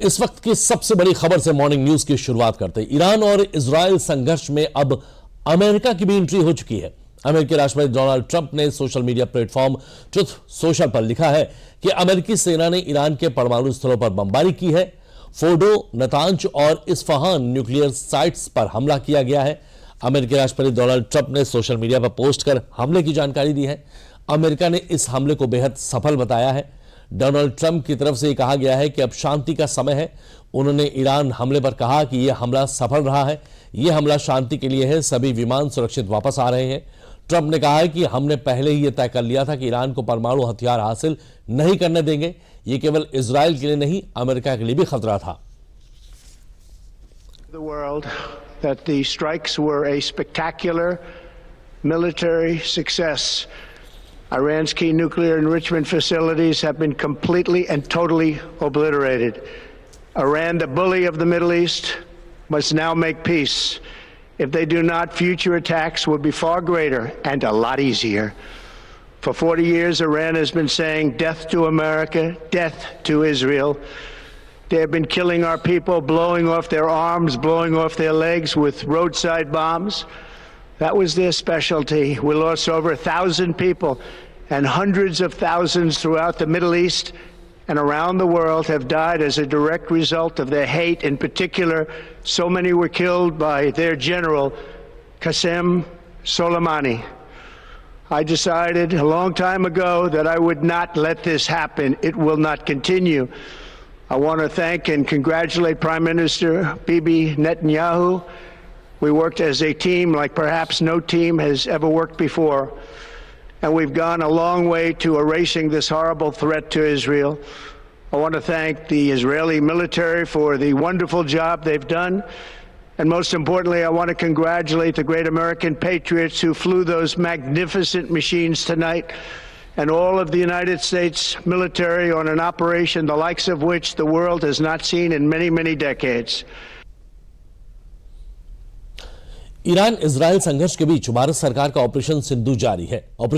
इस वक्त की सबसे बड़ी खबर से मॉर्निंग न्यूज की शुरुआत करते हैं। ईरान और इजराइल संघर्ष में अब अमेरिका की भी एंट्री हो चुकी है। अमेरिकी राष्ट्रपति डोनाल्ड ट्रंप ने social media platform truth social पर लिखा है कि अमेरिकी सेना ने ईरान के परमाणु स्थलों पर बमबारी की है। फोर्डो, नतांज और इस्फहान न्यूक्लियर साइट्स पर हमला किया गया है। अमेरिकी राष्ट्रपति डोनाल्ड ट्रंप ने सोशल मीडिया पर पोस्ट कर हमले की जानकारी दी है। अमेरिका ने इस हमले को बेहद सफल बताया है। डोनाल्ड ट्रंप की तरफ से कहा गया है कि अब शांति का समय है। उन्होंने ईरान हमले पर कहा कि यह हमला सफल रहा है, यह हमला शांति के लिए है, सभी विमान सुरक्षित वापस आ रहे हैं। ट्रंप ने कहा है कि हमने पहले ही यह तय कर लिया था कि ईरान को परमाणु हथियार हासिल नहीं करने देंगे। यह केवल इजराइल के लिए नहीं, अमेरिका के लिए भी खतरा था। The world that the strikes were a spectacular military success. Iran's key nuclear enrichment facilities have been completely and totally obliterated. Iran, the bully of the Middle East, must now make peace. If they do not, future attacks will be far greater and a lot easier. For 40 years, Iran has been saying death to America, death to Israel. They have been killing our people, blowing off their arms, blowing off their legs with roadside bombs. That was their specialty. We lost over 1,000 people, and hundreds of thousands throughout the Middle East and around the world have died as a direct result of their hate. In particular, so many were killed by their general, Qasem Soleimani. I decided a long time ago that I would not let this happen. It will not continue. I want to thank and congratulate Prime Minister Bibi Netanyahu. We worked as a team like perhaps no team has ever worked before. And we've gone a long way to erasing this horrible threat to Israel. I want to thank the Israeli military for the wonderful job they've done. And most importantly, I want to congratulate the great American patriots who flew those magnificent machines tonight, and all of the United States military on an operation the likes of which the world has not seen in many, many decades. Iran Israel संघर्ष के बीच भारत सरकार का operation Sindhu जारी है। Operation